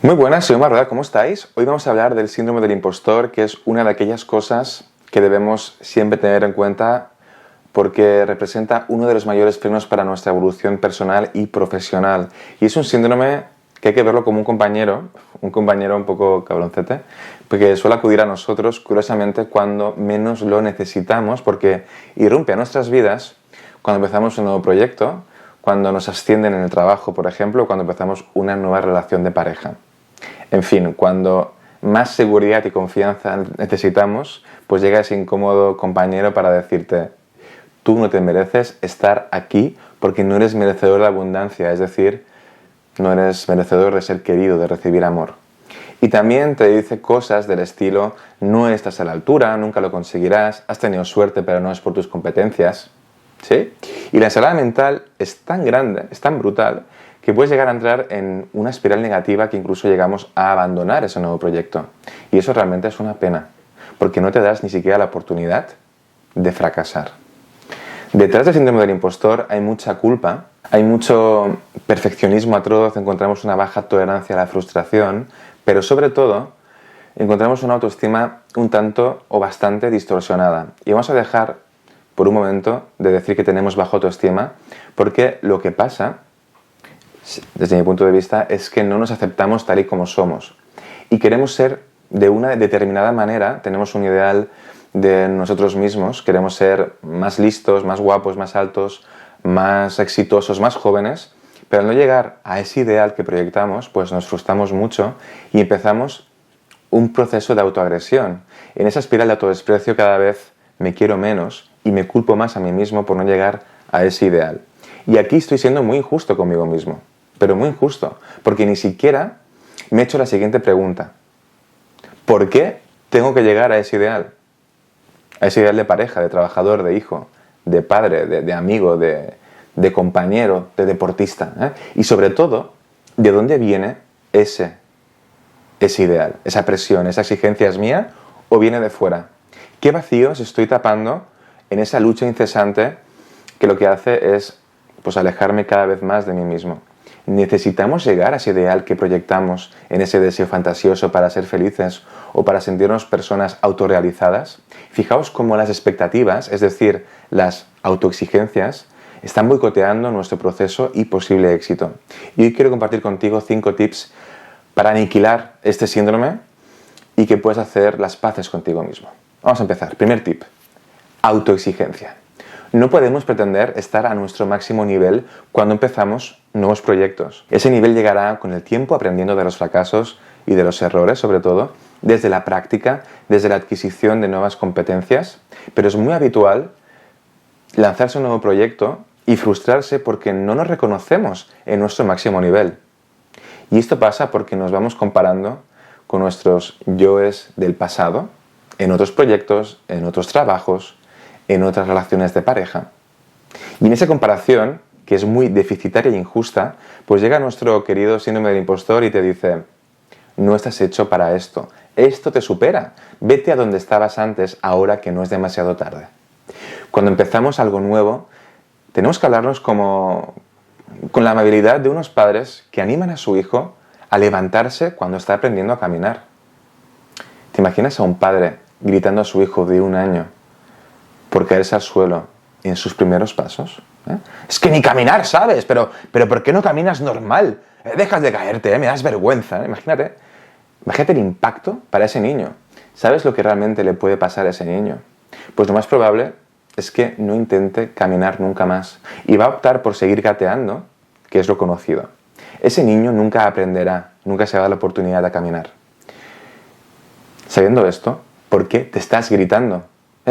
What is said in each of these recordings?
Muy buenas, soy Omar Rodal, ¿cómo estáis? Hoy vamos a hablar del síndrome del impostor, que es una de aquellas cosas que debemos siempre tener en cuenta porque representa uno de los mayores frenos para nuestra evolución personal y profesional. Y es un síndrome que hay que verlo como un compañero un poco cabroncete, porque suele acudir a nosotros, curiosamente, cuando menos lo necesitamos, porque irrumpe a nuestras vidas cuando empezamos un nuevo proyecto, cuando nos ascienden en el trabajo, por ejemplo, o cuando empezamos una nueva relación de pareja. En fin, cuando más seguridad y confianza necesitamos, pues llega ese incómodo compañero para decirte: tú no te mereces estar aquí porque no eres merecedor de abundancia, es decir, no eres merecedor de ser querido, de recibir amor. Y también te dice cosas del estilo: no estás a la altura, nunca lo conseguirás, has tenido suerte pero no es por tus competencias. ¿Sí? Y la ensalada mental es tan grande, es tan brutal, que puedes llegar a entrar en una espiral negativa que incluso llegamos a abandonar ese nuevo proyecto. Y eso realmente es una pena, porque no te das ni siquiera la oportunidad de fracasar. Detrás del síndrome del impostor hay mucha culpa, hay mucho perfeccionismo atroz, encontramos una baja tolerancia a la frustración, pero sobre todo encontramos una autoestima un tanto o bastante distorsionada. Y vamos a dejar por un momento de decir que tenemos baja autoestima, porque lo que pasa, desde mi punto de vista, es que no nos aceptamos tal y como somos. Y queremos ser de una determinada manera, tenemos un ideal de nosotros mismos, queremos ser más listos, más guapos, más altos, más exitosos, más jóvenes, pero al no llegar a ese ideal que proyectamos, pues nos frustramos mucho y empezamos un proceso de autoagresión. En esa espiral de autodesprecio cada vez me quiero menos y me culpo más a mí mismo por no llegar a ese ideal. Y aquí estoy siendo muy injusto conmigo mismo, pero muy injusto, porque ni siquiera me he hecho la siguiente pregunta: ¿por qué tengo que llegar a ese ideal? A ese ideal de pareja, de trabajador, de hijo, de padre, de amigo, de compañero, de deportista, ¿eh? Y sobre todo, ¿de dónde viene ese ideal? ¿Esa presión, esa exigencia es mía o viene de fuera? ¿Qué vacíos estoy tapando en esa lucha incesante que lo que hace es alejarme cada vez más de mí mismo? ¿Necesitamos llegar a ese ideal que proyectamos en ese deseo fantasioso para ser felices o para sentirnos personas autorrealizadas? Fijaos cómo las expectativas, es decir, las autoexigencias, están boicoteando nuestro proceso y posible éxito. Y hoy quiero compartir contigo 5 tips para aniquilar este síndrome y que puedas hacer las paces contigo mismo. Vamos a empezar. Primer tip: autoexigencia. No podemos pretender estar a nuestro máximo nivel cuando empezamos nuevos proyectos. Ese nivel llegará con el tiempo, aprendiendo de los fracasos y de los errores, sobre todo, desde la práctica, desde la adquisición de nuevas competencias, pero es muy habitual lanzarse a un nuevo proyecto y frustrarse porque no nos reconocemos en nuestro máximo nivel. Y esto pasa porque nos vamos comparando con nuestros yoes del pasado, en otros proyectos, en otros trabajos, en otras relaciones de pareja. Y en esa comparación, que es muy deficitaria e injusta, pues llega nuestro querido síndrome del impostor y te dice: no estás hecho para esto, esto te supera, vete a donde estabas antes, ahora que no es demasiado tarde. Cuando empezamos algo nuevo, tenemos que hablarnos con la amabilidad de unos padres que animan a su hijo a levantarse cuando está aprendiendo a caminar. ¿Te imaginas a un padre gritando a su hijo de 1 año por caerse al suelo en sus primeros pasos? Es que ni caminar sabes, pero ¿por qué no caminas normal? Dejas de caerte, me das vergüenza. Imagínate el impacto para ese niño. ¿Sabes lo que realmente le puede pasar a ese niño? Pues lo más probable es que no intente caminar nunca más y va a optar por seguir gateando, que es lo conocido. Ese niño nunca aprenderá, nunca se va a dar la oportunidad de caminar. Sabiendo esto, ¿por qué te estás gritando?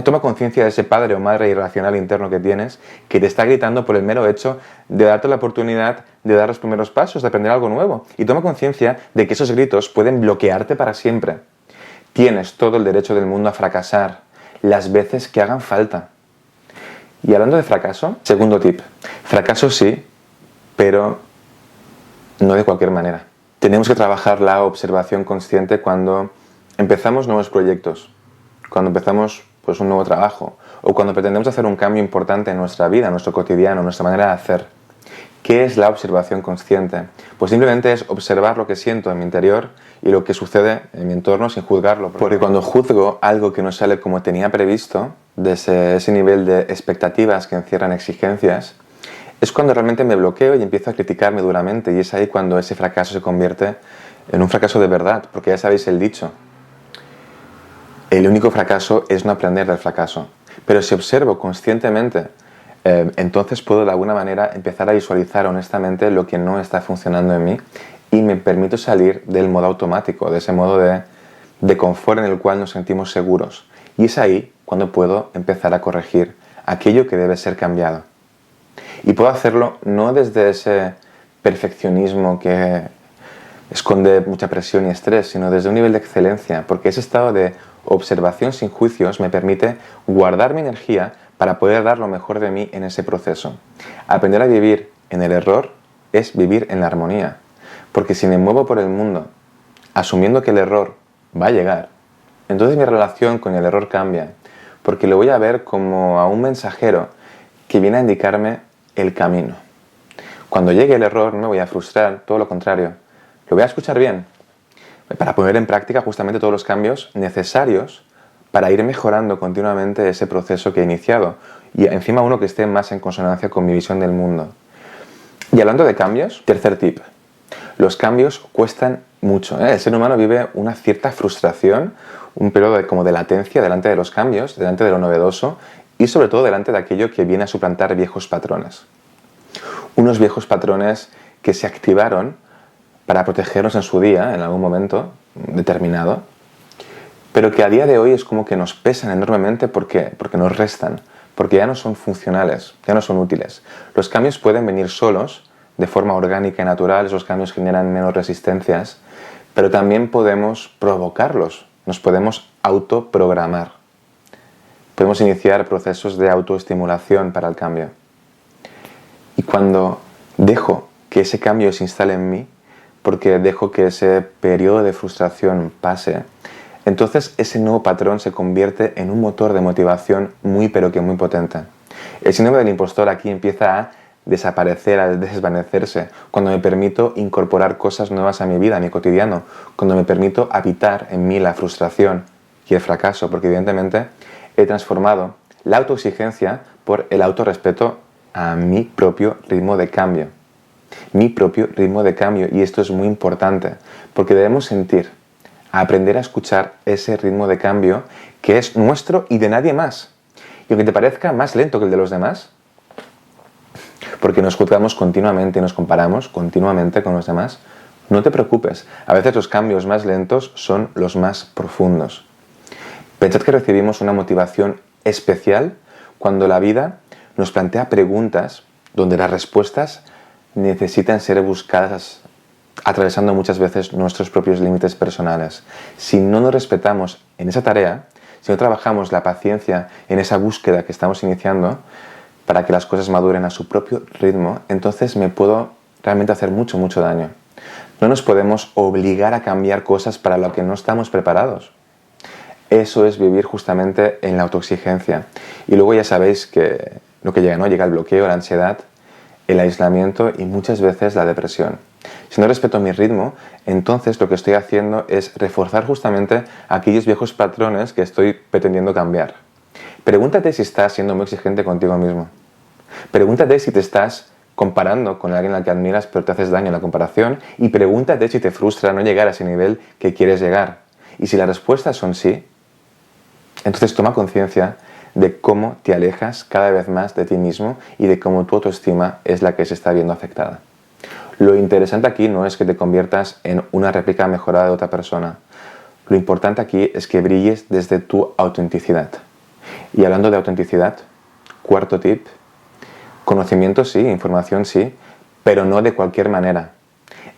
Toma conciencia de ese padre o madre irracional interno que tienes, que te está gritando por el mero hecho de darte la oportunidad de dar los primeros pasos, de aprender algo nuevo. Y toma conciencia de que esos gritos pueden bloquearte para siempre. Tienes todo el derecho del mundo a fracasar, las veces que hagan falta. Y hablando de fracaso, segundo tip: fracaso sí, pero no de cualquier manera. Tenemos que trabajar la observación consciente cuando empezamos nuevos proyectos, cuando empezamos un nuevo trabajo o cuando pretendemos hacer un cambio importante en nuestra vida, en nuestro cotidiano, en nuestra manera de hacer. ¿Qué es la observación consciente? Pues simplemente es observar lo que siento en mi interior y lo que sucede en mi entorno sin juzgarlo. Porque cuando juzgo algo que no sale como tenía previsto, desde ese nivel de expectativas que encierran exigencias, es cuando realmente me bloqueo y empiezo a criticarme duramente, y es ahí cuando ese fracaso se convierte en un fracaso de verdad, porque ya sabéis el dicho, el único fracaso es no aprender del fracaso. Pero si observo conscientemente, entonces puedo de alguna manera empezar a visualizar honestamente lo que no está funcionando en mí y me permito salir del modo automático, de ese modo de confort en el cual nos sentimos seguros. Y es ahí cuando puedo empezar a corregir aquello que debe ser cambiado. Y puedo hacerlo no desde ese perfeccionismo que esconde mucha presión y estrés, sino desde un nivel de excelencia, porque ese estado de observación sin juicios me permite guardar mi energía para poder dar lo mejor de mí en ese proceso. Aprender a vivir en el error es vivir en la armonía, porque si me muevo por el mundo asumiendo que el error va a llegar, entonces mi relación con el error cambia, porque lo voy a ver como a un mensajero que viene a indicarme el camino. Cuando llegue el error no me voy a frustrar, todo lo contrario, lo voy a escuchar bien, para poner en práctica justamente todos los cambios necesarios para ir mejorando continuamente ese proceso que he iniciado y encima uno que esté más en consonancia con mi visión del mundo. Y hablando de cambios, tercer tip, los cambios cuestan mucho, ¿eh? El ser humano vive una cierta frustración, un periodo como de latencia delante de los cambios, delante de lo novedoso y sobre todo delante de aquello que viene a suplantar viejos patrones. Unos viejos patrones que se activaron para protegernos en su día, en algún momento determinado, pero que a día de hoy es como que nos pesan enormemente. ¿Por qué? Porque nos restan, porque ya no son funcionales, ya no son útiles. Los cambios pueden venir solos, de forma orgánica y natural, esos cambios generan menos resistencias, pero también podemos provocarlos, nos podemos autoprogramar. Podemos iniciar procesos de autoestimulación para el cambio. Y cuando dejo que ese cambio se instale en mí, porque dejo que ese periodo de frustración pase, entonces ese nuevo patrón se convierte en un motor de motivación muy pero que muy potente. El síndrome del impostor aquí empieza a desaparecer, a desvanecerse, cuando me permito incorporar cosas nuevas a mi vida, a mi cotidiano, cuando me permito habitar en mí la frustración y el fracaso, porque evidentemente he transformado la autoexigencia por el autorrespeto a mi propio ritmo de cambio. Mi propio ritmo de cambio, y esto es muy importante, porque debemos sentir, aprender a escuchar ese ritmo de cambio que es nuestro y de nadie más. Y aunque te parezca más lento que el de los demás, porque nos juzgamos continuamente y nos comparamos continuamente con los demás, no te preocupes, a veces los cambios más lentos son los más profundos. Pensad que recibimos una motivación especial cuando la vida nos plantea preguntas donde las respuestas necesitan ser buscadas atravesando muchas veces nuestros propios límites personales. Si no nos respetamos en esa tarea, si no trabajamos la paciencia en esa búsqueda que estamos iniciando para que las cosas maduren a su propio ritmo, entonces me puedo realmente hacer mucho daño. No nos podemos obligar a cambiar cosas para lo que no estamos preparados. Eso es vivir justamente en la autoexigencia. Y luego ya sabéis que lo que llega, ¿no? Llega el bloqueo, la ansiedad, el aislamiento y muchas veces la depresión. Si no respeto mi ritmo, entonces lo que estoy haciendo es reforzar justamente aquellos viejos patrones que estoy pretendiendo cambiar. Pregúntate si estás siendo muy exigente contigo mismo. Pregúntate si te estás comparando con alguien al que admiras pero te haces daño en la comparación, y pregúntate si te frustra no llegar a ese nivel que quieres llegar. Y si las respuestas son sí, entonces toma conciencia de cómo te alejas cada vez más de ti mismo y de cómo tu autoestima es la que se está viendo afectada. Lo interesante aquí no es que te conviertas en una réplica mejorada de otra persona. Lo importante aquí es que brilles desde tu autenticidad. Y hablando de autenticidad, cuarto tip, conocimiento sí, información sí, pero no de cualquier manera.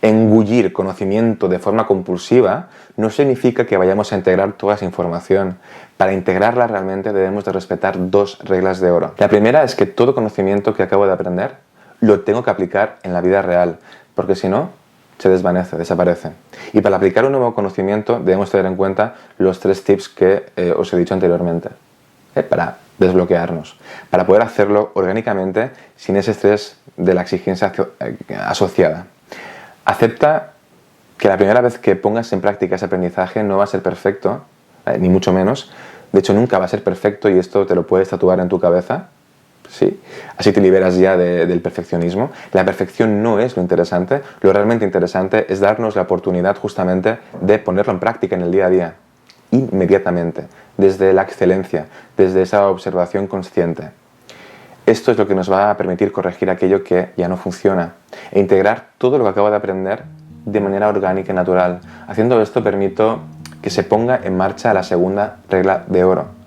Engullir conocimiento de forma compulsiva no significa que vayamos a integrar toda esa información. Para integrarla realmente debemos de respetar dos reglas de oro. La primera es que todo conocimiento que acabo de aprender lo tengo que aplicar en la vida real, porque si no, se desvanece, desaparece. Y para aplicar un nuevo conocimiento debemos tener en cuenta los 3 tips que os he dicho anteriormente. Para desbloquearnos, para poder hacerlo orgánicamente sin ese estrés de la exigencia asociada. Acepta que la primera vez que pongas en práctica ese aprendizaje no va a ser perfecto, ni mucho menos. De hecho, nunca va a ser perfecto y esto te lo puedes tatuar en tu cabeza. ¿Sí? Así te liberas ya del perfeccionismo. La perfección no es lo interesante. Lo realmente interesante es darnos la oportunidad justamente de ponerlo en práctica en el día a día. Inmediatamente, desde la excelencia, desde esa observación consciente. Esto es lo que nos va a permitir corregir aquello que ya no funciona e integrar todo lo que acabo de aprender de manera orgánica y natural. Haciendo esto permito que se ponga en marcha la segunda regla de oro.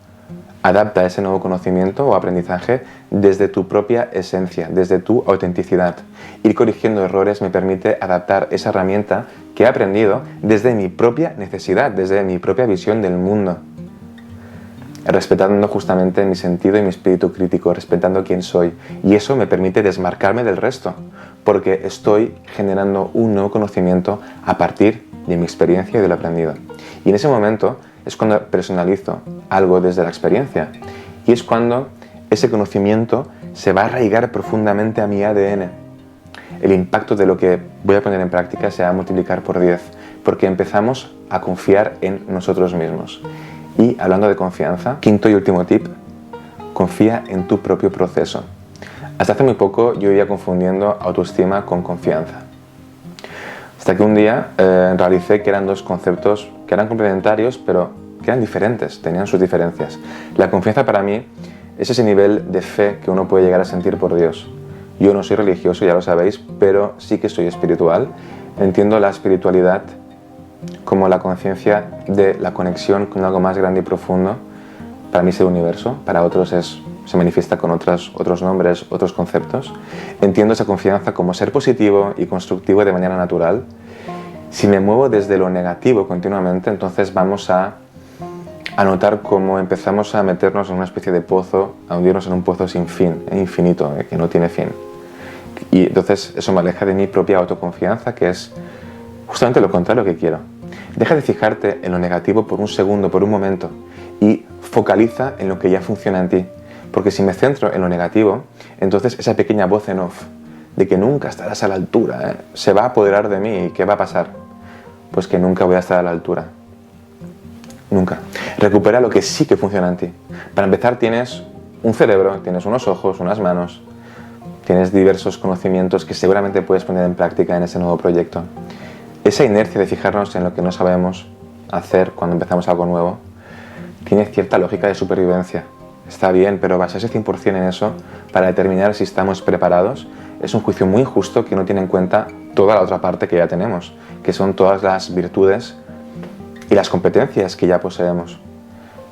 Adapta ese nuevo conocimiento o aprendizaje desde tu propia esencia, desde tu autenticidad. Ir corrigiendo errores me permite adaptar esa herramienta que he aprendido desde mi propia necesidad, desde mi propia visión del mundo. Respetando justamente mi sentido y mi espíritu crítico, respetando quién soy. Y eso me permite desmarcarme del resto, porque estoy generando un nuevo conocimiento a partir de mi experiencia y de lo aprendido. Y en ese momento es cuando personalizo algo desde la experiencia. Y es cuando ese conocimiento se va a arraigar profundamente a mi ADN. El impacto de lo que voy a poner en práctica se va a multiplicar por 10, porque empezamos a confiar en nosotros mismos. Y hablando de confianza, quinto y último tip, confía en tu propio proceso. Hasta hace muy poco yo iba confundiendo autoestima con confianza. Hasta que un día realicé que eran dos conceptos que eran complementarios, pero que eran diferentes, tenían sus diferencias. La confianza para mí es ese nivel de fe que uno puede llegar a sentir por Dios. Yo no soy religioso, ya lo sabéis, pero sí que soy espiritual. Entiendo la espiritualidad como la conciencia de la conexión con algo más grande y profundo. Para mí es el universo, para otros se manifiesta con otros nombres, otros conceptos. Entiendo esa confianza como ser positivo y constructivo de manera natural. Si me muevo desde lo negativo continuamente, entonces vamos a notar cómo empezamos a meternos en una especie de pozo, a hundirnos en un pozo sin fin, infinito, que no tiene fin. Y entonces eso me aleja de mi propia autoconfianza, que es justamente lo contrario que quiero. Deja de fijarte en lo negativo por un segundo, por un momento, y focaliza en lo que ya funciona en ti. Porque si me centro en lo negativo, entonces esa pequeña voz en off de que nunca estarás a la altura, se va a apoderar de mí. ¿Y qué va a pasar? Pues que nunca voy a estar a la altura. Nunca. Recupera lo que sí que funciona en ti. Para empezar, tienes un cerebro, tienes unos ojos, unas manos, tienes diversos conocimientos que seguramente puedes poner en práctica en ese nuevo proyecto. Esa inercia de fijarnos en lo que no sabemos hacer cuando empezamos algo nuevo tiene cierta lógica de supervivencia. Está bien, pero basarse 100% en eso para determinar si estamos preparados es un juicio muy injusto que no tiene en cuenta toda la otra parte que ya tenemos, que son todas las virtudes y las competencias que ya poseemos.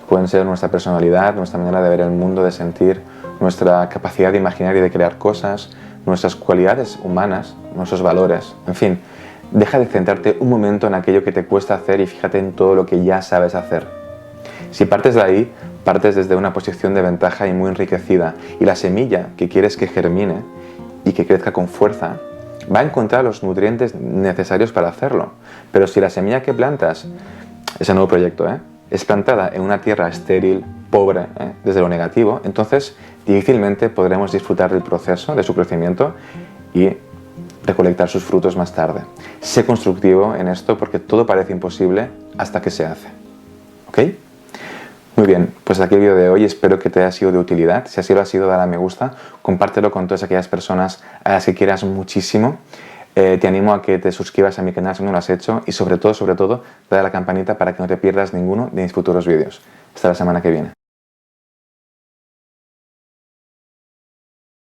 Pueden ser nuestra personalidad, nuestra manera de ver el mundo, de sentir, nuestra capacidad de imaginar y de crear cosas, nuestras cualidades humanas, nuestros valores, en fin. Deja de centrarte un momento en aquello que te cuesta hacer y fíjate en todo lo que ya sabes hacer. Si partes de ahí, partes desde una posición de ventaja y muy enriquecida, y la semilla que quieres que germine y que crezca con fuerza va a encontrar los nutrientes necesarios para hacerlo. Pero si la semilla que plantas, ese nuevo proyecto, es plantada en una tierra estéril, pobre, desde lo negativo, entonces difícilmente podremos disfrutar del proceso, de su crecimiento y recolectar sus frutos más tarde. Sé constructivo en esto porque todo parece imposible hasta que se hace. ¿Ok? Muy bien, pues hasta aquí el vídeo de hoy. Espero que te haya sido de utilidad. Si así lo ha sido, dale a me gusta. Compártelo con todas aquellas personas a las que quieras muchísimo. Te animo a que te suscribas a mi canal si no lo has hecho. Y sobre todo, dale a la campanita para que no te pierdas ninguno de mis futuros vídeos. Hasta la semana que viene.